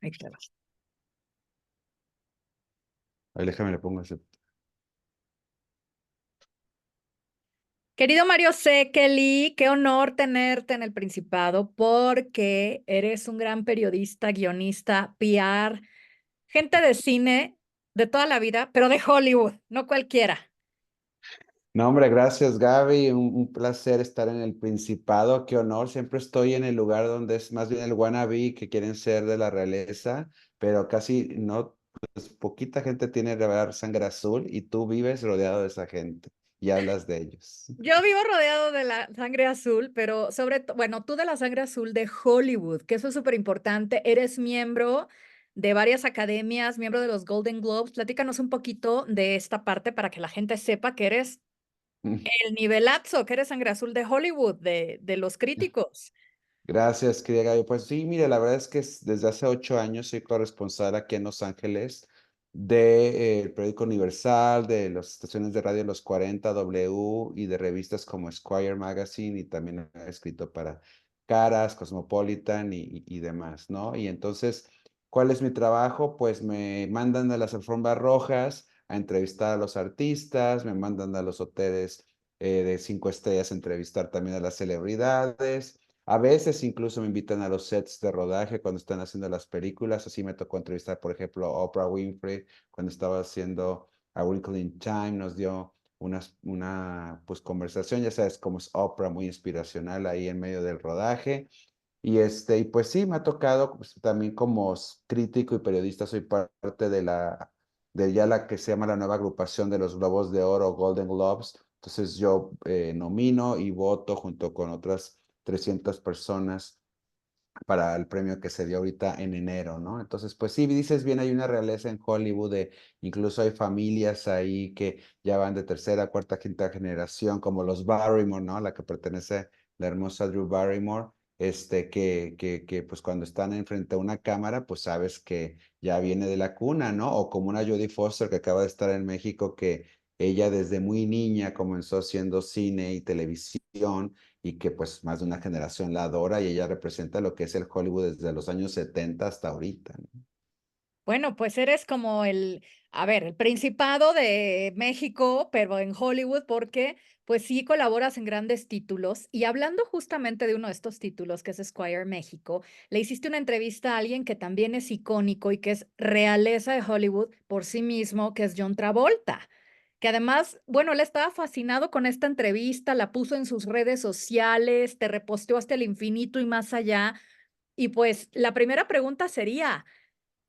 Ahí te va. Ahí déjame le pongo ese. Querido Mario Sekeli, qué honor tenerte en el Principado porque eres un gran periodista, guionista, PR, gente de cine de toda la vida, pero de Hollywood, no cualquiera. No, hombre, gracias, Gaby. Un placer estar en el Principado. Qué honor. Siempre estoy en el lugar donde es más bien el wannabe que quieren ser de la realeza, pero casi no, pues poquita gente tiene de verdad sangre azul y tú vives rodeado de esa gente y hablas de ellos. Yo vivo rodeado de la sangre azul, pero sobre todo, bueno, tú de la sangre azul de Hollywood, que eso es súper importante. Eres miembro de varias academias, miembro de los Golden Globes. Platícanos un poquito de esta parte para que la gente sepa que eres el nivelazo, que eres sangre azul de Hollywood, de los críticos. Gracias, querida Gaby. Pues sí, mire, la verdad es que desde hace 8 años soy corresponsal aquí en Los Ángeles del periódico Universal, de las estaciones de radio Los 40 W y de revistas como Esquire Magazine y también he escrito para Caras, Cosmopolitan y demás, ¿no? Y entonces, ¿cuál es mi trabajo? Pues me mandan a las alfombras rojas a entrevistar a los artistas, me mandan a los hoteles de 5 estrellas a entrevistar también a las celebridades. A veces incluso me invitan a los sets de rodaje cuando están haciendo las películas. Así me tocó entrevistar, por ejemplo, a Oprah Winfrey cuando estaba haciendo A Wrinkle in Time. Nos dio una pues, conversación, ya sabes cómo es Oprah, muy inspiracional ahí en medio del rodaje. Y pues sí, me ha tocado pues, también como crítico y periodista, soy parte de ya la que se llama la nueva agrupación de los Globos de Oro, Golden Globes. Entonces yo nomino y voto junto con otras 300 personas para el premio que se dio ahorita en enero, ¿no? Entonces, pues sí, dices bien, hay una realeza en Hollywood, incluso hay familias ahí que ya van de tercera, cuarta, quinta generación, como los Barrymore, ¿no? La que pertenece la hermosa Drew Barrymore, que pues cuando están enfrente a una cámara, pues sabes que ya viene de la cuna, ¿no? O como una Jodie Foster que acaba de estar en México, que ella desde muy niña comenzó haciendo cine y televisión y que pues más de una generación la adora y ella representa lo que es el Hollywood desde los años 70 hasta ahorita, ¿no? Bueno, pues eres como a ver, el Principado de México, pero en Hollywood, porque pues sí colaboras en grandes títulos. Y hablando justamente de uno de estos títulos, que es Esquire México, le hiciste una entrevista a alguien que también es icónico y que es realeza de Hollywood por sí mismo, que es John Travolta, que además, bueno, él estaba fascinado con esta entrevista, la puso en sus redes sociales, te reposteó hasta el infinito y más allá. Y pues la primera pregunta sería...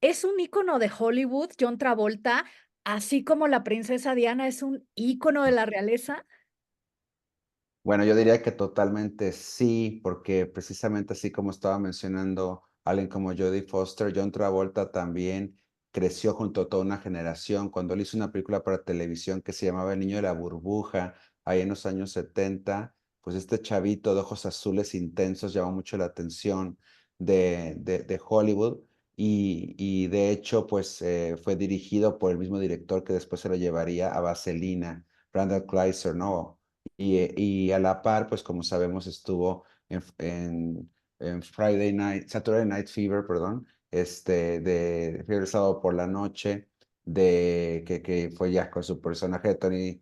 Es un ícono de Hollywood, John Travolta, así como la princesa Diana es un ícono de la realeza. Bueno, yo diría que totalmente sí, porque precisamente así como estaba mencionando alguien como Jodie Foster, John Travolta también creció junto a toda una generación. Cuando él hizo una película para televisión que se llamaba El niño de la burbuja, ahí en los años 70, pues este chavito de ojos azules intensos llamó mucho la atención de Hollywood y de hecho pues fue dirigido por el mismo director que después se lo llevaría a Vaselina, Randall Kleiser, ¿no? Y a la par, pues como sabemos, estuvo en Saturday Night Fever, perdón, de Fiebre el Sábado por la Noche, que fue ya con su personaje de Tony,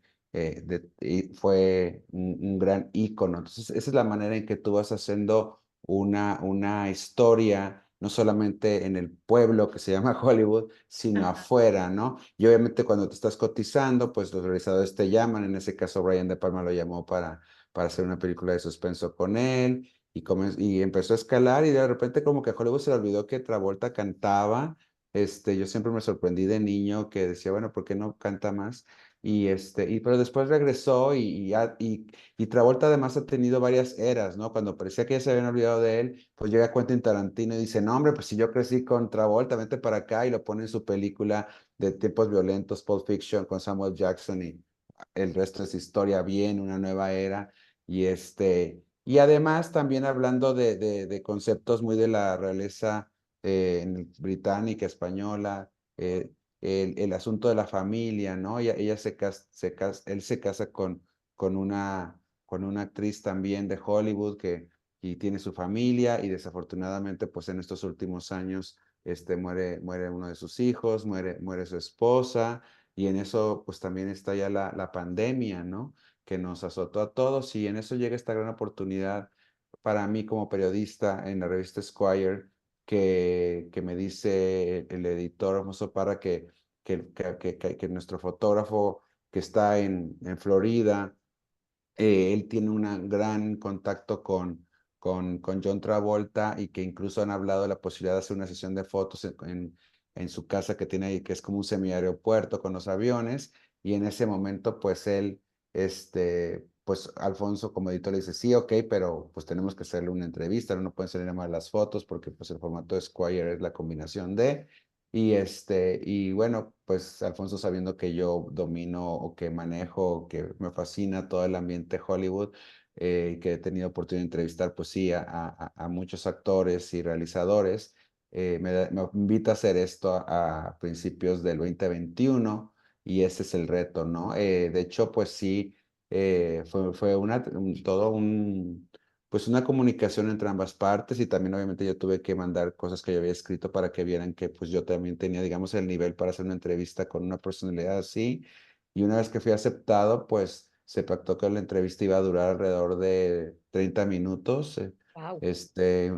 y fue un gran ícono. Entonces, esa es la manera en que tú vas haciendo una historia, no solamente en el pueblo que se llama Hollywood, sino Ajá. afuera, ¿no? Y obviamente cuando te estás cotizando, pues los realizadores te llaman, en ese caso Brian De Palma lo llamó para hacer una película de suspenso con él, y empezó a escalar y de repente como que a Hollywood se le olvidó que Travolta cantaba. Yo siempre me sorprendí de niño que decía, bueno, ¿por qué no canta más? Pero después regresó y Travolta además ha tenido varias eras, ¿no? Cuando parecía que ya se habían olvidado de él, pues llega Quentin Tarantino y dice, no, hombre, pues si yo crecí con Travolta, vente para acá y lo pone en su película de tiempos violentos, Pulp Fiction, con Samuel Jackson y el resto es historia, bien, una nueva era. Y además también hablando de conceptos muy de la realeza británica, española, el asunto de la familia, ¿no? Ella él se casa con una actriz también de Hollywood y tiene su familia y desafortunadamente pues en estos últimos años muere uno de sus hijos, muere su esposa y en eso pues también está ya la pandemia, ¿no? Que nos azotó a todos y en eso llega esta gran oportunidad para mí como periodista en la revista Esquire que me dice el editor Alfonso Parra que nuestro fotógrafo que está en Florida, él tiene un gran contacto con John Travolta y que incluso han hablado de la posibilidad de hacer una sesión de fotos en su casa que tiene ahí, que es como un semiaeropuerto con los aviones. Y en ese momento, pues él, pues Alfonso como editor le dice, sí, ok, pero pues tenemos que hacerle una entrevista, no pueden salir más las fotos porque pues el formato de Squire es la combinación de... y bueno, pues Alfonso sabiendo que yo domino o que manejo, que me fascina todo el ambiente Hollywood, que he tenido oportunidad de entrevistar, pues sí, a muchos actores y realizadores, me invita a hacer esto a principios del 2021 y ese es el reto, ¿no? De hecho, pues sí, fue todo un pues una comunicación entre ambas partes y también obviamente yo tuve que mandar cosas que yo había escrito para que vieran que pues yo también tenía, digamos, el nivel para hacer una entrevista con una personalidad así. Y una vez que fui aceptado, pues se pactó que la entrevista iba a durar alrededor de 30 minutos. Wow. Este,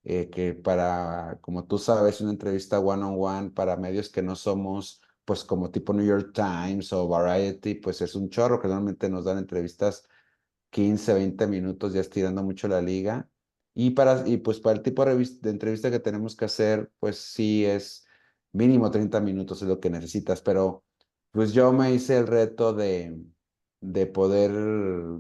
que para, como tú sabes, una entrevista one on one para medios que no somos, pues como tipo New York Times o Variety, pues es un chorro que normalmente nos dan entrevistas 15, 20 minutos ya estirando mucho la liga. Y pues para el tipo de entrevista que tenemos que hacer, pues sí es mínimo 30 minutos es lo que necesitas, pero pues yo me hice el reto de poder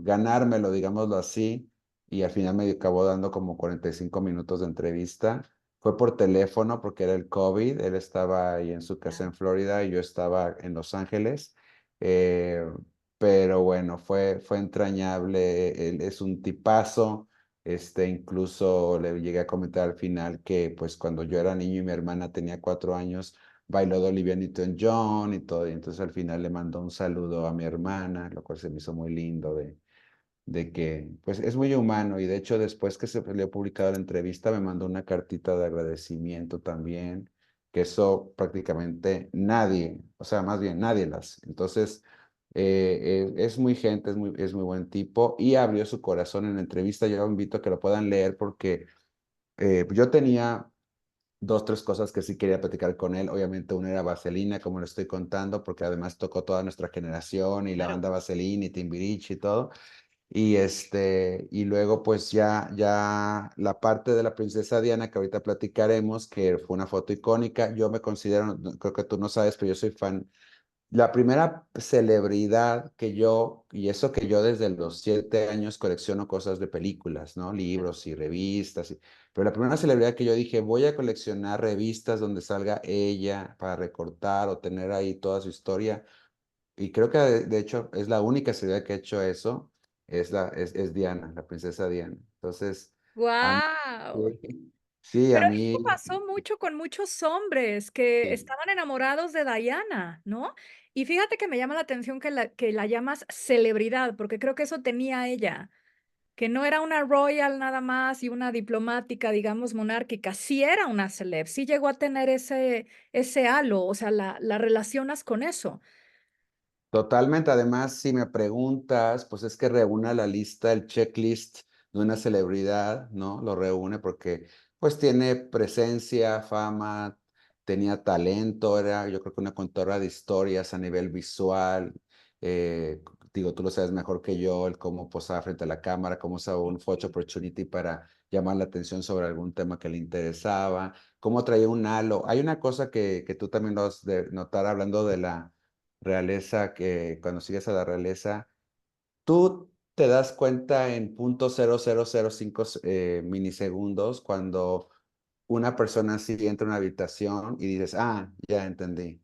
ganármelo, digámoslo así, y al final me acabó dando como 45 minutos de entrevista. Fue por teléfono porque era el COVID, él estaba ahí en su casa en Florida y yo estaba en Los Ángeles. Eh, pero bueno, fue entrañable, él es un tipazo, incluso le llegué a comentar al final que pues cuando yo era niño y mi hermana tenía 4 años, bailó de Olivia Newton-John y todo, y entonces al final le mandó un saludo a mi hermana, lo cual se me hizo muy lindo de que pues es muy humano y de hecho después que se le ha publicado la entrevista me mandó una cartita de agradecimiento también, que eso prácticamente nadie, o sea, más bien nadie las. Entonces, es muy gente, es muy buen tipo y abrió su corazón en la entrevista. Yo invito a que lo puedan leer porque yo tenía dos, tres cosas que sí quería platicar con él. Obviamente una era Vaselina, como lo estoy contando, porque además tocó toda nuestra generación y la Claro. banda Vaselina y Timbiriche y todo. Y luego pues ya la parte de la princesa Diana que ahorita platicaremos, que fue una foto icónica. Yo me considero, creo que tú no sabes, pero yo soy fan. La primera celebridad que yo, y eso que yo desde los 7 años colecciono cosas de películas, ¿no? Libros y revistas. Pero la primera celebridad que yo dije, voy a coleccionar revistas donde salga ella para recortar o tener ahí toda su historia y creo que de hecho es la única celebridad que ha hecho eso, es Diana, la princesa Diana. Entonces, a mí, Guau. sí, a Pero mí, eso pasó mucho con muchos hombres que sí, estaban enamorados de Diana, ¿no? Y fíjate que me llama la atención que la llamas celebridad, porque creo que eso tenía ella, que no era una royal nada más y una diplomática, digamos, monárquica, sí era una celeb, sí llegó a tener ese halo, o sea, la relacionas con eso. totalmente. Además, si me preguntas, pues es que reúne la lista, el checklist de una celebridad, ¿no? Lo reúne porque pues tiene presencia, fama, tenía talento, era yo creo que una contadora de historias a nivel visual. Digo, tú lo sabes mejor que yo, el cómo posaba frente a la cámara, cómo usaba un photo opportunity para llamar la atención sobre algún tema que le interesaba, cómo traía un halo. Hay una cosa que tú también lo has de notar hablando de la realeza, que cuando sigues a la realeza, tú te das cuenta en 0.0005 milisegundos cuando una persona así entra a una habitación y dices, ah, ya entendí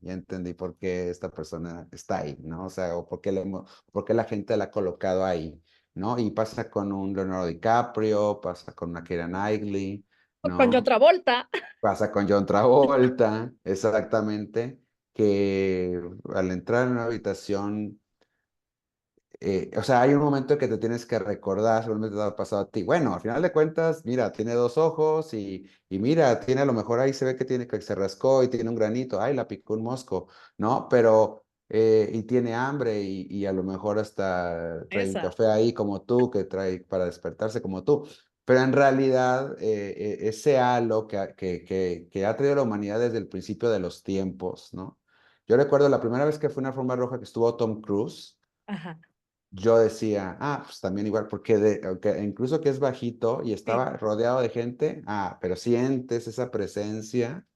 por qué esta persona está ahí, ¿no? O sea, o por qué la gente la ha colocado ahí, ¿no? Y pasa con un Leonardo DiCaprio, pasa con una Keira Knightley, Con ¿no? otra Travolta. Pasa con John Travolta, exactamente, que al entrar en una habitación o sea, hay un momento que te tienes que recordar, seguramente te ha pasado a ti. Bueno, al final de cuentas, mira, tiene dos ojos y mira, tiene a lo mejor ahí se ve que tiene que se rascó y tiene un granito, ay, la picó un mosco, ¿no? Pero, y tiene hambre y a lo mejor hasta trae un Esa. café ahí como tú, que trae para despertarse como tú. Pero en realidad, ese halo que ha traído la humanidad desde el principio de los tiempos, ¿no? Yo recuerdo la primera vez que fue una alfombra roja que estuvo Tom Cruise. Ajá, Yo decía, pues también igual, porque aunque incluso que es bajito y sí. estaba rodeado de gente, pero sientes esa presencia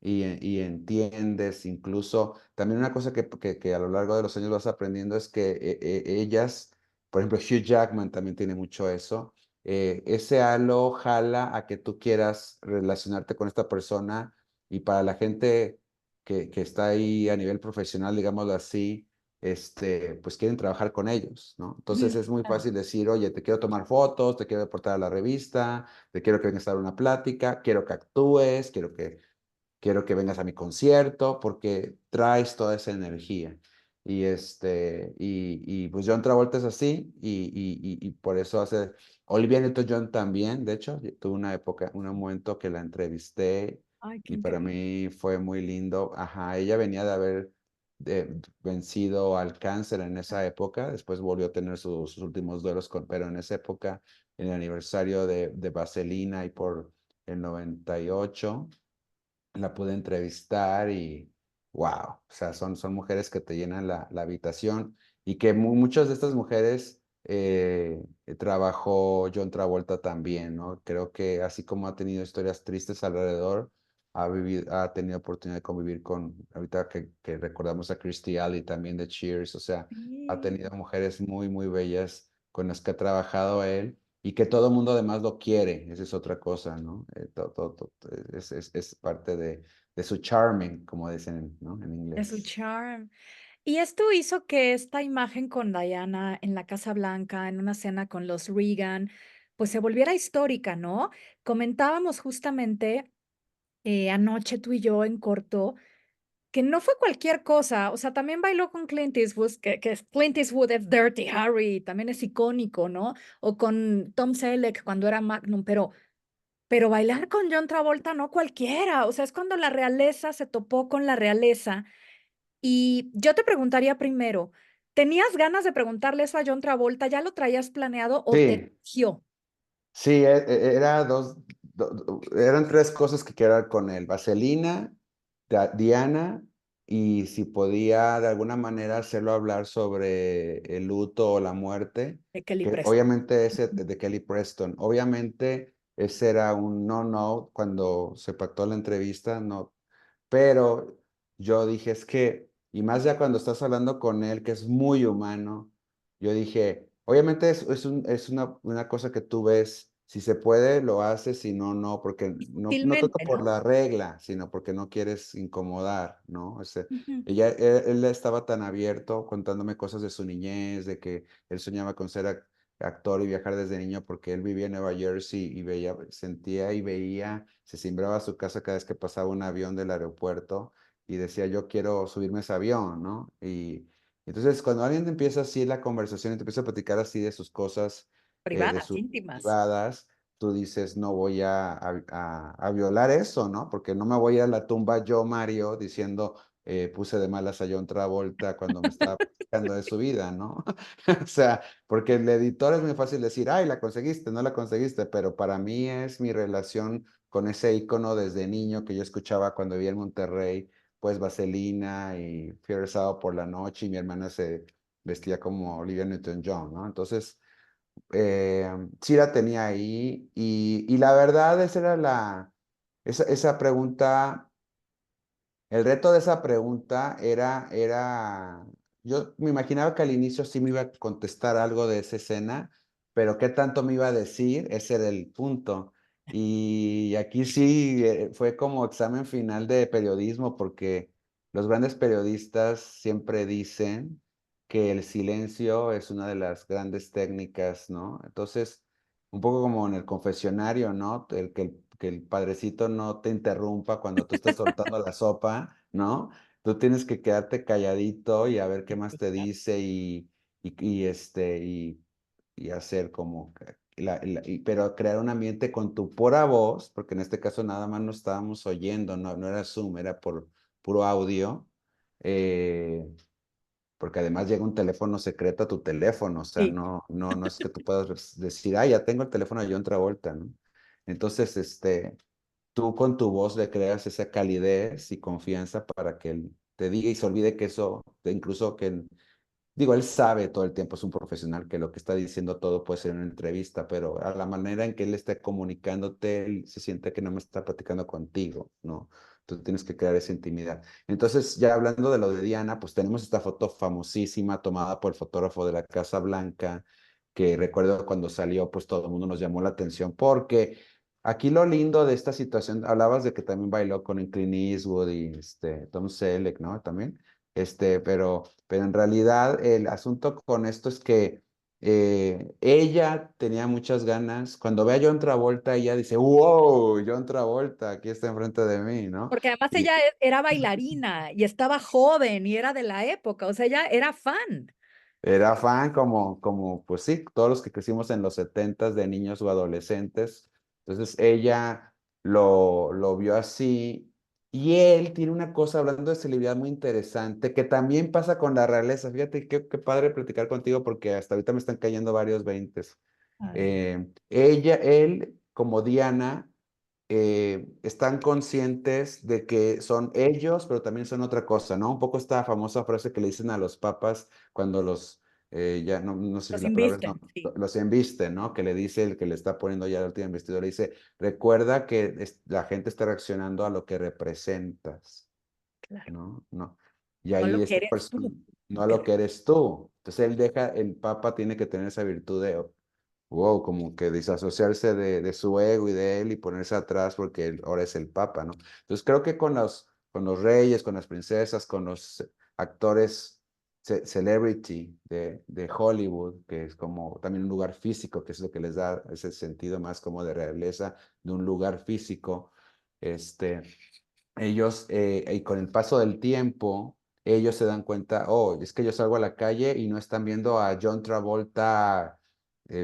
y entiendes, incluso, también una cosa que a lo largo de los años vas aprendiendo es que ellas, por ejemplo, Hugh Jackman también tiene mucho eso, ese halo jala a que tú quieras relacionarte con esta persona y para la gente que está ahí a nivel profesional, digámoslo así, pues quieren trabajar con ellos, ¿no? Entonces Ujú, es muy claro. fácil decir, oye, te quiero tomar fotos, te quiero aportar a la revista, te quiero que vengas a dar una plática, quiero que actúes, quiero que vengas a mi concierto porque traes toda esa energía. Y pues John Travolta es así y por eso hace, Olivia Newton-John también, de hecho, tuve una época, un momento que la entrevisté Ay, qué y para increíble. mí fue muy lindo. Ajá, ella venía de haber vencido al cáncer en esa época, después volvió a tener sus últimos duelos, pero en esa época, en el aniversario de Vaselina y por el 98 la pude entrevistar y wow, o sea, son mujeres que te llenan la habitación y que muchas de estas mujeres trabajó John Travolta también, ¿no? Creo que así como ha tenido historias tristes alrededor, ha tenido oportunidad de convivir con, ahorita que recordamos a Kirstie Alley también de Cheers, o sea, ha tenido Sí, mujeres muy, muy bellas con las que ha trabajado él y que todo el mundo además lo quiere, esa es otra cosa, ¿no? Es parte de su charming, como dicen, ¿no? En de su inglés. charm. Y esto hizo que esta imagen con Diana en la Casa Blanca, en una cena con los Reagan, pues se volviera histórica, ¿no? Comentábamos justamente anoche tú y yo en corto que no fue cualquier cosa, o sea, también bailó con Clint Eastwood, Clint Eastwood es Dirty Harry, también es icónico, ¿no? O con Tom Selleck cuando era Magnum, pero bailar con John Travolta no cualquiera, o sea, es cuando la realeza se topó con la realeza. Y yo te preguntaría primero, ¿tenías ganas de preguntarle eso a John Travolta? ¿Ya lo traías planeado o te Sí, surgió? sí, eran tres cosas que quería ver con él, Vaselina, Diana, y si podía de alguna manera hacerlo hablar sobre el luto o la muerte, De Kelly que Preston. obviamente ese de Kelly Preston, obviamente ese era un no cuando se pactó la entrevista, no. Pero yo dije, es que, y más ya cuando estás hablando con él, que es muy humano, yo dije, obviamente es una cosa que tú ves, si se puede, lo haces, si no, no, porque Y no tanto sutilmente, por ¿no? la regla, sino porque no quieres incomodar, ¿no? Ujú. Él estaba tan abierto contándome cosas de su niñez, de que él soñaba con ser actor y viajar desde niño porque él vivía en Nueva Jersey y veía, sentía y veía, se cimbraba a su casa cada vez que pasaba un avión del aeropuerto y decía, yo quiero subirme a ese avión, ¿no? Y entonces cuando alguien te empieza así la conversación y te empieza a platicar así de sus cosas, de Privadas, sus íntimas. privadas, tú dices, no voy a violar eso, ¿no? Porque no me voy a la tumba yo, Mario, diciendo, puse de malas a John Travolta cuando me estaba platicando de su vida, ¿no? O sea, porque el editor es muy fácil decir, ay, la conseguiste, no la conseguiste, pero para mí es mi relación con ese icono desde niño que yo escuchaba cuando vivía en Monterrey, pues Vaselina y Fiebre Sábado por la noche y mi hermana se vestía como Olivia Newton-John, ¿no? Entonces, sí la tenía ahí y la verdad esa era esa pregunta el reto de esa pregunta yo me imaginaba que al inicio sí me iba a contestar algo de esa escena, pero qué tanto me iba a decir, ese era el punto. Y aquí sí fue como examen final de periodismo, porque los grandes periodistas siempre dicen que el silencio es una de las grandes técnicas, ¿no? Entonces, un poco como en el confesionario, ¿no? Que el padrecito no te interrumpa cuando tú estás soltando la sopa, ¿no? Tú tienes que quedarte calladito y a ver qué más te dice y hacer como, pero crear un ambiente con tu pura voz, porque en este caso nada más nos estábamos oyendo, no era Zoom, era por puro audio, eh, porque además llega un teléfono secreto a tu teléfono, o sea, Sí. no es que tú puedas decir, ah, ya tengo el teléfono de John Travolta, ¿no? Entonces, tú con tu voz le creas esa calidez y confianza para que él te diga y se olvide que eso, incluso que digo, él sabe todo el tiempo, es un profesional que lo que está diciendo todo puede ser una entrevista, pero a la manera en que él está comunicándote, él se siente que no me está platicando contigo, ¿no? Tú tienes que crear esa intimidad. Entonces, ya hablando de lo de Diana, pues tenemos esta foto famosísima tomada por el fotógrafo de la Casa Blanca, que recuerdo cuando salió, pues todo el mundo nos llamó la atención, porque aquí lo lindo de esta situación, hablabas de que también bailó con Clint Eastwood y Tom Selleck, ¿no? También. Pero en realidad el asunto con esto es que ella tenía muchas ganas. Cuando ve a John Travolta, ella dice, wow, John Travolta, aquí está enfrente de mí, ¿no? Porque además Y ella era bailarina y estaba joven y era de la época, o sea, ella era fan. era fan pues sí, todos los que crecimos en los setentas de niños o adolescentes. Entonces ella lo vio así. Y él tiene una cosa, hablando de celebridad, muy interesante, que también pasa con la realeza. Fíjate qué padre platicar contigo porque hasta ahorita me están cayendo varios veintes. A ver. Él, como Diana, están conscientes de que son ellos, pero también son otra cosa, ¿no? Un poco esta famosa frase que le dicen a los papas cuando ya no sé si Los la palabra es, invisten, sí, los embisten, ¿no? Que le dice el que le está poniendo ya la última investidura, le dice, recuerda que la gente está reaccionando a lo que representas, claro. ¿no? No. Y No ahí lo que esta eres persona, tú. no a lo Claro. que eres tú. Entonces el papa tiene que tener esa virtud de, wow, como que desasociarse de su ego y de él y ponerse atrás porque él ahora es el papa, ¿no? Entonces creo que con los reyes, con las princesas, con los actores celebrity de Hollywood, que es como también un lugar físico, que es lo que les da ese sentido más como de realeza de un lugar físico, este, ellos, y con el paso del tiempo, ellos se dan cuenta, oh, es que yo salgo a la calle y no están viendo a John Travolta,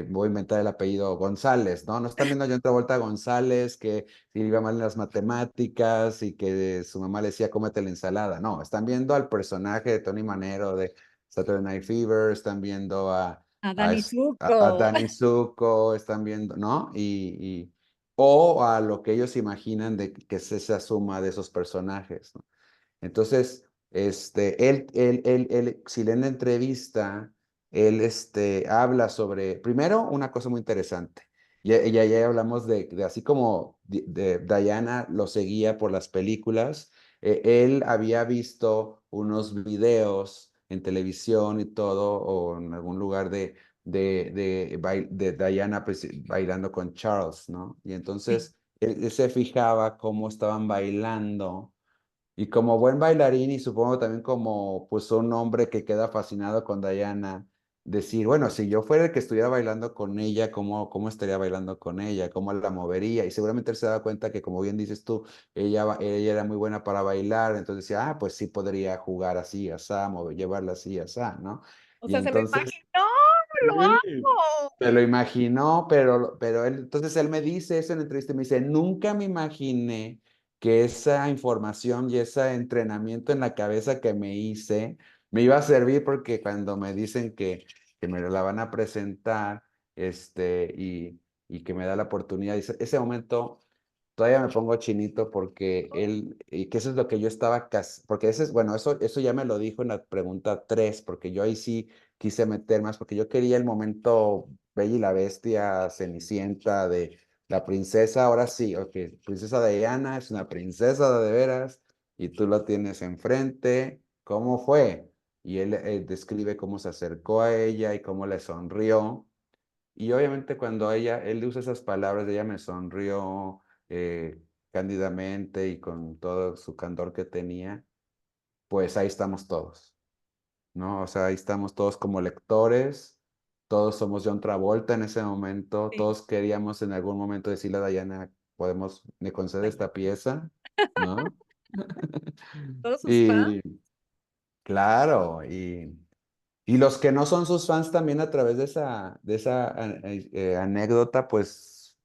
voy a inventar el apellido González, ¿no? No están viendo a John Travolta González, que si iba mal en las matemáticas y que su mamá le decía, cómete la ensalada. No, están viendo al personaje de Tony Manero de Saturday Night Fever, están viendo Adán y a Zuko. Danny Zuko, están viendo, ¿no? O a lo que ellos imaginan de que es esa suma de esos personajes, ¿no? Entonces, si leen la entrevista, él, habla sobre, primero, una cosa muy interesante. Ya hablamos de así como Diana lo seguía por las películas, él había visto unos videos en televisión y todo, o en algún lugar de Diana pues, bailando con Charles, ¿no? Y Sí. entonces él se fijaba cómo estaban bailando y como buen bailarín y supongo también como pues un hombre que queda fascinado con Diana, decir, bueno, si yo fuera el que estuviera bailando con ella, ¿cómo estaría bailando con ella? ¿Cómo la movería? Y seguramente él se da cuenta que, como bien dices tú, ella era muy buena para bailar, entonces decía, ah, pues sí podría jugar así, asá, llevarla así, asá, ¿no? O Y sea, se lo entonces imaginó, lo sí, amo. se lo imaginó, pero entonces él me dice eso en la entrevista, me dice, nunca me imaginé que esa información y ese entrenamiento en la cabeza que me hice me iba a servir porque cuando me dicen que me la van a presentar, y que me da la oportunidad, ese momento todavía me pongo chinito porque y que eso es lo que yo estaba, porque ese es, bueno, eso ya me lo dijo en la pregunta 3 porque yo ahí sí quise meter más, porque yo quería el momento Bella y la Bestia, Cenicienta, de la princesa, ahora sí, ok, princesa Diana es una princesa de veras, y tú la tienes enfrente, ¿cómo fue? Y él describe cómo se acercó a ella y cómo le sonrió, y obviamente cuando él usa esas palabras, ella me sonrió cándidamente y con todo su candor que tenía, pues ahí estamos todos, ¿no? O sea, ahí estamos todos como lectores, todos somos John Travolta en ese momento, Sí, todos queríamos en algún momento decirle a Diana, me concede bueno, esta pieza, ¿no? todos sus fans. Y claro, Y los que no son sus fans también a través de esa anécdota, pues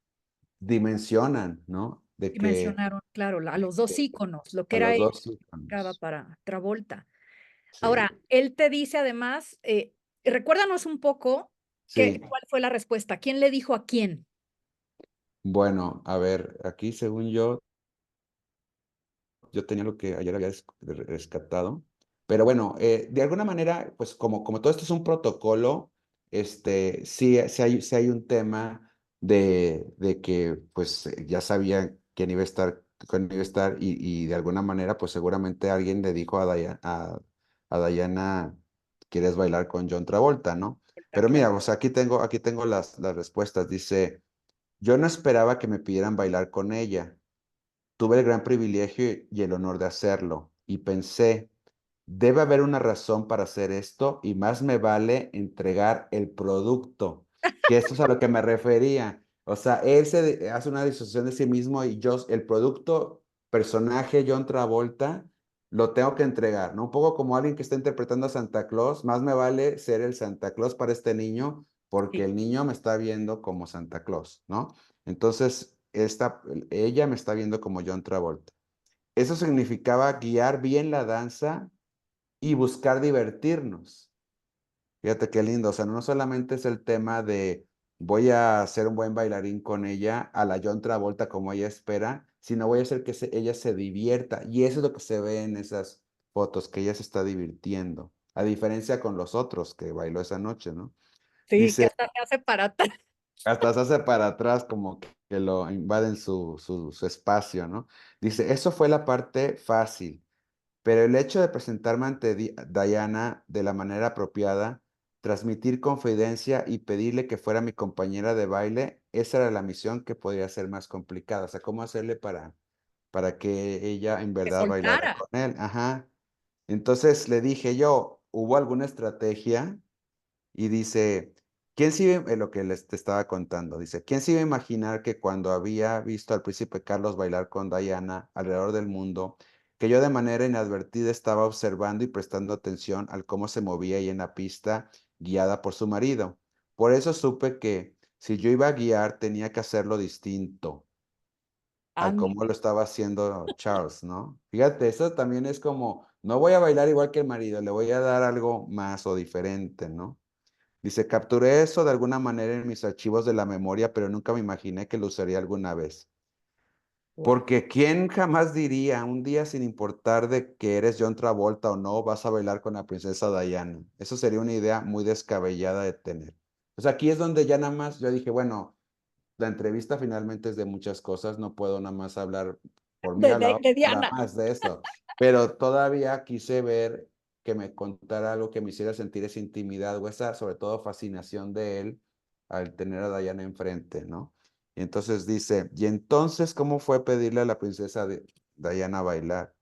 dimensionan, ¿no? De Y que mencionaron, claro, a los dos íconos, lo que a era los ella dos significaba íconos. para Travolta. Ahora, Sí, él te dice además, recuérdanos un poco sí. cuál fue la respuesta. ¿Quién le dijo a quién? Bueno, a ver, aquí según yo tenía lo que ayer había rescatado. Pero bueno, de alguna manera, pues como todo esto es un protocolo, sí hay un tema de que pues ya sabían quién iba a estar y de alguna manera, pues seguramente alguien le dijo a Diana, ¿quieres bailar con John Travolta, no? Está Pero claro. mira, o sea, aquí tengo las respuestas. Dice, yo no esperaba que me pidieran bailar con ella. Tuve el gran privilegio y el honor de hacerlo, y pensé, debe haber una razón para hacer esto y más me vale entregar el producto, que esto es a lo que me refería. O sea, hace una disociación de sí mismo y yo, el producto, personaje John Travolta, lo tengo que entregar, ¿no? Un poco como alguien que está interpretando a Santa Claus, más me vale ser el Santa Claus para este niño porque Sí, el niño me está viendo como Santa Claus, ¿no? Entonces, ella me está viendo como John Travolta. Eso significaba guiar bien la danza y buscar divertirnos. Fíjate qué lindo, o sea, no solamente es el tema de voy a ser un buen bailarín con ella, a la John Travolta como ella espera, sino voy a hacer que ella se divierta. Y eso es lo que se ve en esas fotos, que ella se está divirtiendo, a diferencia con los otros que bailó esa noche, ¿no? sí, que Dice, hasta se hace para atrás. hasta se hace para atrás como que lo invaden su espacio, ¿no? Dice, eso fue la parte fácil. Pero el hecho de presentarme ante Diana de la manera apropiada, transmitir confidencia y pedirle que fuera mi compañera de baile, esa era la misión que podría ser más complicada. O sea, cómo hacerle para que ella en Que verdad bailara soltara. con él. Ajá. Entonces le dije yo, ¿hubo alguna estrategia? Y dice, ¿quién se iba, lo que les te estaba contando, dice, ¿quién se iba a imaginar que cuando había visto al príncipe Carlos bailar con Diana alrededor del mundo, que yo de manera inadvertida estaba observando y prestando atención al cómo se movía ella en la pista, guiada por su marido? Por eso supe que si yo iba a guiar, tenía que hacerlo distinto al Ándale. cómo lo estaba haciendo Charles, ¿no? Fíjate, eso también es como, no voy a bailar igual que el marido, le voy a dar algo más o diferente, ¿no? Dice, capturé eso de alguna manera en mis archivos de la memoria, pero nunca me imaginé que lo usaría alguna vez. Wow. Porque ¿quién jamás diría, un día sin importar de que eres John Travolta o no, vas a bailar con la princesa Diana? Eso sería una idea muy descabellada de tener. O sea, aquí es donde ya nada más yo dije, bueno, la entrevista finalmente es de muchas cosas, no puedo nada más hablar por mí a De nada Diana. más de eso, pero todavía quise ver que me contara algo que me hiciera sentir esa intimidad o esa, sobre todo, fascinación de él al tener a Diana enfrente, ¿no? Y entonces dice, ¿y entonces cómo fue pedirle a la princesa Diana bailar?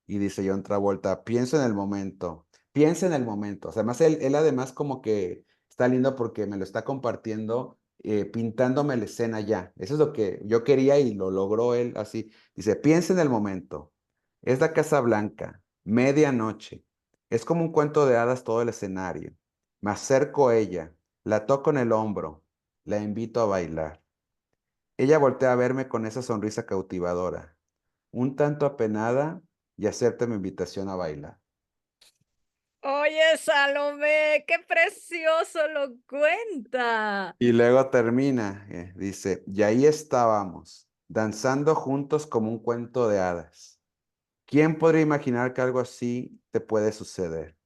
Y dice John Travolta, piensa en el momento, piensa en el momento. O sea, además él además como que está lindo porque me lo está compartiendo, pintándome la escena ya. Eso es lo que yo quería y lo logró él así. Dice, piensa en el momento. Es la Casa Blanca, medianoche. Es como un cuento de hadas todo el escenario. Me acerco a ella, la toco en el hombro, la invito a bailar. Ella voltea a verme con esa sonrisa cautivadora, un tanto apenada y acepta mi invitación a bailar. Oye, Salomé, qué precioso lo cuenta. Y luego termina, dice, y ahí estábamos, danzando juntos como un cuento de hadas. ¿Quién podría imaginar que algo así te puede suceder?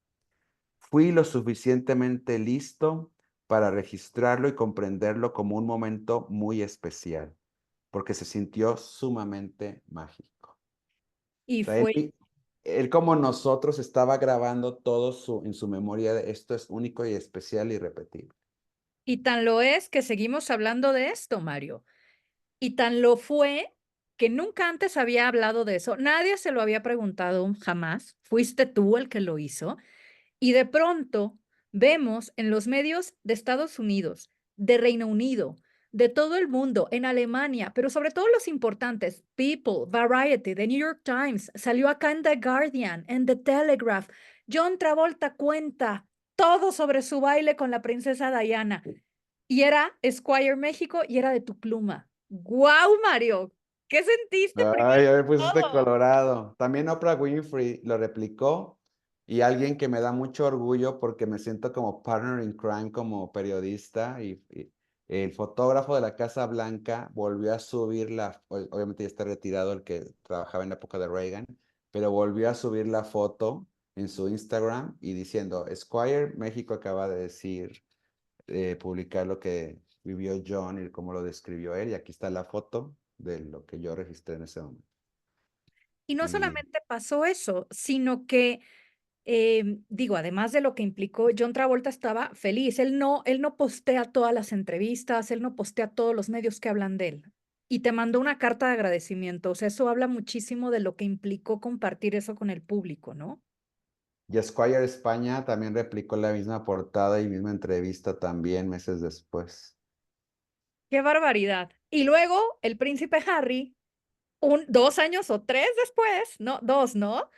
Fui lo suficientemente listo para registrarlo y comprenderlo como un momento muy especial, porque se sintió sumamente mágico. Y Sea, fue, él como nosotros estaba grabando todo en su memoria de esto es único y especial y repetible. y tan lo es que seguimos hablando de esto, Mario. Y tan lo fue que nunca antes había hablado de eso. Nadie se lo había preguntado jamás. Fuiste tú el que lo hizo. Y de pronto vemos en los medios de Estados Unidos, de Reino Unido, de todo el mundo, en Alemania, pero sobre todo los importantes, People, Variety, The New York Times, salió acá en The Guardian, en The Telegraph, John Travolta cuenta todo sobre su baile con la princesa Diana. Y era Esquire México y era de tu pluma. ¡Guau, Mario! ¿Qué sentiste Ay, primero ya me que pusiste todo? colorado. También Oprah Winfrey lo replicó y alguien que me da mucho orgullo porque me siento como partner in crime como periodista y el fotógrafo de la Casa Blanca volvió a subir obviamente ya está retirado el que trabajaba en la época de Reagan, pero volvió a subir la foto en su Instagram y diciendo, Esquire México acaba de decir, publicar lo que vivió John y cómo lo describió él y aquí está la foto de lo que yo registré en ese momento. Y no Y solamente pasó eso, sino que, digo, además de lo que implicó, John Travolta estaba feliz. Él no postea todas las entrevistas, él no postea todos los medios que hablan de él. Y te mandó una carta de agradecimiento. O sea, eso habla muchísimo de lo que implicó compartir eso con el público, ¿no? y Esquire España también replicó la misma portada y misma entrevista también meses después. ¡Qué barbaridad! Y luego el príncipe Harry, 2 años o 3 después, no, 2, ¿no?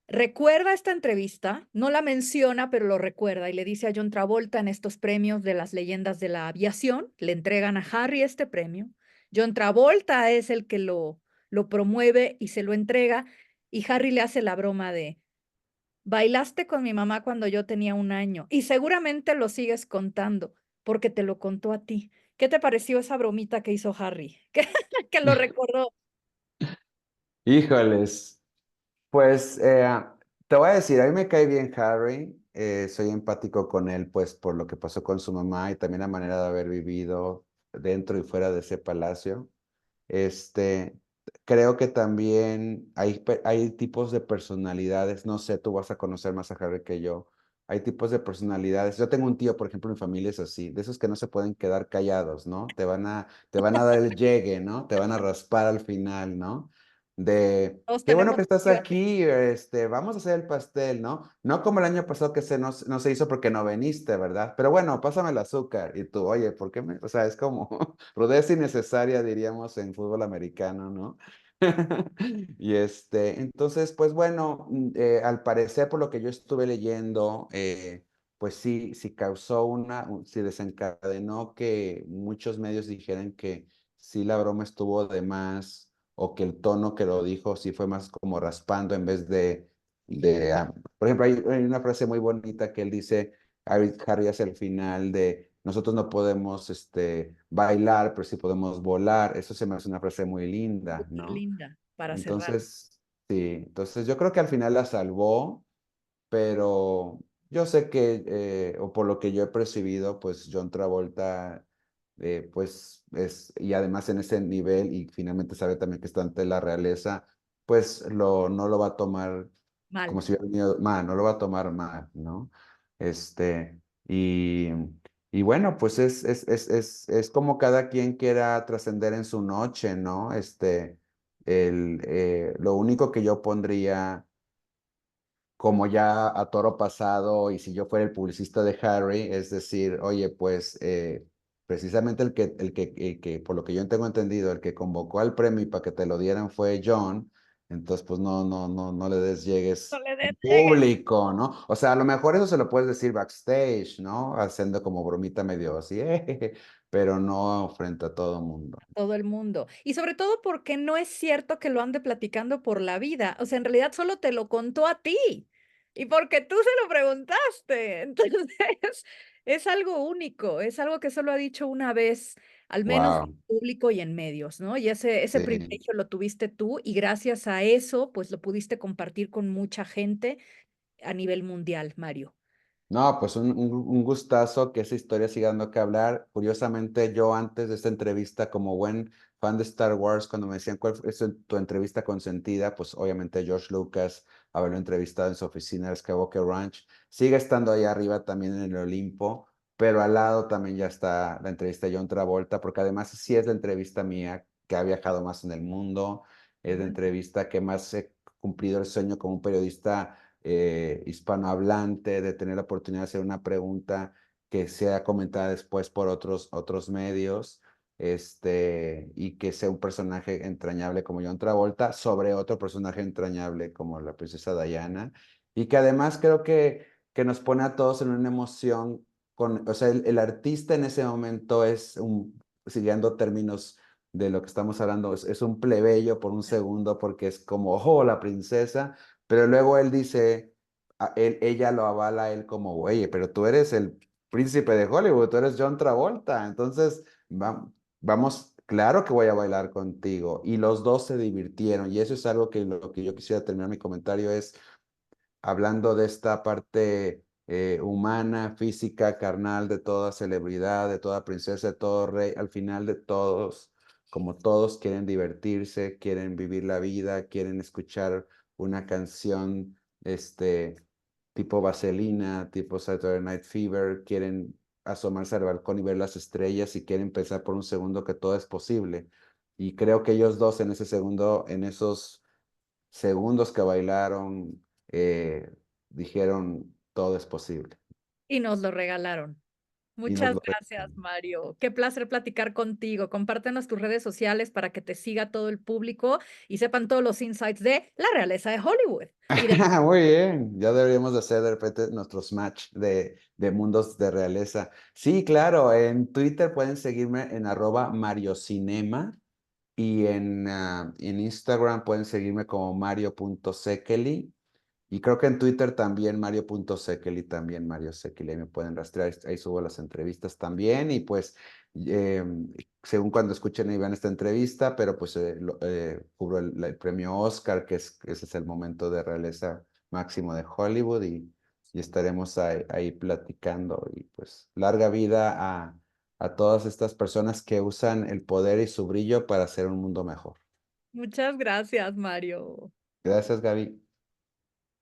Recuerda esta entrevista, no la menciona, pero lo recuerda y le dice a John Travolta en estos premios de las leyendas de la aviación, le entregan a Harry este premio. John Travolta es el que lo promueve y se lo entrega y Harry le hace la broma de, bailaste con mi mamá cuando yo tenía 1 año y seguramente lo sigues contando porque te lo contó a ti. ¿Qué te pareció esa bromita que hizo Harry? Que lo recordó. Híjoles, pues te voy a decir, a mí me cae bien Harry, soy empático con él, pues por lo que pasó con su mamá y también la manera de haber vivido dentro y fuera de ese palacio. Este, creo que también hay tipos de personalidades, no sé, tú vas a conocer más a Harry que yo. Hay tipos de personalidades. Yo tengo un tío, por ejemplo, mi familia es así, de esos que no se pueden quedar callados, ¿no? Te van a dar el llegue, ¿no? Te van a raspar al final, ¿no? De, Todos qué bueno tenemos que estás tío así. aquí, vamos a hacer el pastel, ¿no? No como el año pasado que no se hizo porque no veniste, ¿verdad? Pero bueno, pásame el azúcar. Y tú, oye, ¿por qué me...? O sea, es como rudeza innecesaria, diríamos, en fútbol americano, ¿no? Y entonces, pues bueno, al parecer, por lo que yo estuve leyendo, pues sí, sí desencadenó que muchos medios dijeran que sí la broma estuvo de más o que el tono que lo dijo sí fue más como raspando en vez por ejemplo, hay una frase muy bonita que él dice, Harry hacia el final de, nosotros no podemos bailar, pero sí podemos volar. Eso se me hace una frase muy linda, Súper ¿no? linda para cerrar. Entonces, sí, entonces yo creo que al final la salvó, pero yo sé que, o por lo que yo he percibido, pues John Travolta, pues y además en ese nivel, y finalmente sabe también que está ante la realeza, pues no lo va a tomar Mal. como si hubiera venido mal, no lo va a tomar mal, ¿no? Este, y, y bueno, pues es como cada quien quiera trascender en su noche, ¿no? Lo único que yo pondría como ya a toro pasado y si yo fuera el publicista de Harry, es decir, oye, pues precisamente el que, por lo que yo tengo entendido, el que convocó al premio y para que te lo dieran fue John, entonces pues no le des No llegues le en des llegue público, ¿no? O sea, a lo mejor eso se lo puedes decir backstage, ¿no? Haciendo como bromita medio así, pero no frente a todo mundo. a todo el mundo. Y sobre todo porque no es cierto que lo ande platicando por la vida. O sea, en realidad solo te lo contó a ti. Y porque tú se lo preguntaste. Entonces, es algo único, es algo que solo ha dicho una vez, al menos en Wow, público y en medios, ¿no? Y ese sí. privilegio lo tuviste tú y gracias a eso, pues lo pudiste compartir con mucha gente a nivel mundial, Mario. No, pues un gustazo que esa historia siga dando que hablar. Curiosamente, yo antes de esta entrevista, como buen fan de Star Wars, cuando me decían cuál es tu entrevista consentida, pues obviamente George Lucas, haberlo entrevistado en su oficina de Skywalker Ranch, sigue estando ahí arriba también en el Olimpo, pero al lado también ya está la entrevista de John Travolta, porque además sí es la entrevista mía que ha viajado más en el mundo, es la Ah, entrevista que más he cumplido el sueño como un periodista hispanohablante, de tener la oportunidad de hacer una pregunta que sea comentada después por otros medios, y que sea un personaje entrañable como John Travolta sobre otro personaje entrañable como la princesa Diana. Y que además creo que nos pone a todos en una emoción con, o sea, el artista en ese momento es un, siguiendo términos de lo que estamos hablando, es un plebeyo por un segundo porque es como, oh, la princesa, pero luego él dice, ella lo avala a él como, oye, pero tú eres el príncipe de Hollywood, tú eres John Travolta, entonces vamos, claro que voy a bailar contigo. Y los dos se divirtieron y eso es algo que lo que yo quisiera terminar mi comentario es hablando de esta parte humana, física, carnal de toda celebridad, de toda princesa, de todo rey, al final de todos, como todos quieren divertirse, quieren vivir la vida, quieren escuchar una canción, tipo Vaselina, tipo Saturday Night Fever, quieren asomarse al balcón y ver las estrellas y quieren pensar por un segundo que todo es posible. Y creo que ellos dos en ese segundo, en esos segundos que bailaron, dijeron, todo es posible. Y nos lo regalaron. Y nos Muchas lo gracias, regalaron. Mario. Qué placer platicar contigo. Compártenos tus redes sociales para que te siga todo el público y sepan todos los insights de la realeza de Hollywood y de Muy bien, ya deberíamos de hacer de repente nuestros match de mundos de realeza. Sí, claro, en Twitter pueden seguirme en @mariocinema y en Instagram pueden seguirme como mario.sekeli. Y creo que en Twitter también Mario.Sekeli, también Mario Sekeli, ahí me pueden rastrear, ahí subo las entrevistas también y pues eh, según cuando escuchen y vean esta entrevista, pero pues cubro el premio Oscar, ese es el momento de realeza máximo de Hollywood y estaremos ahí platicando y pues larga vida a todas estas personas que usan el poder y su brillo para hacer un mundo mejor. Muchas gracias, Mario. Gracias, Gaby.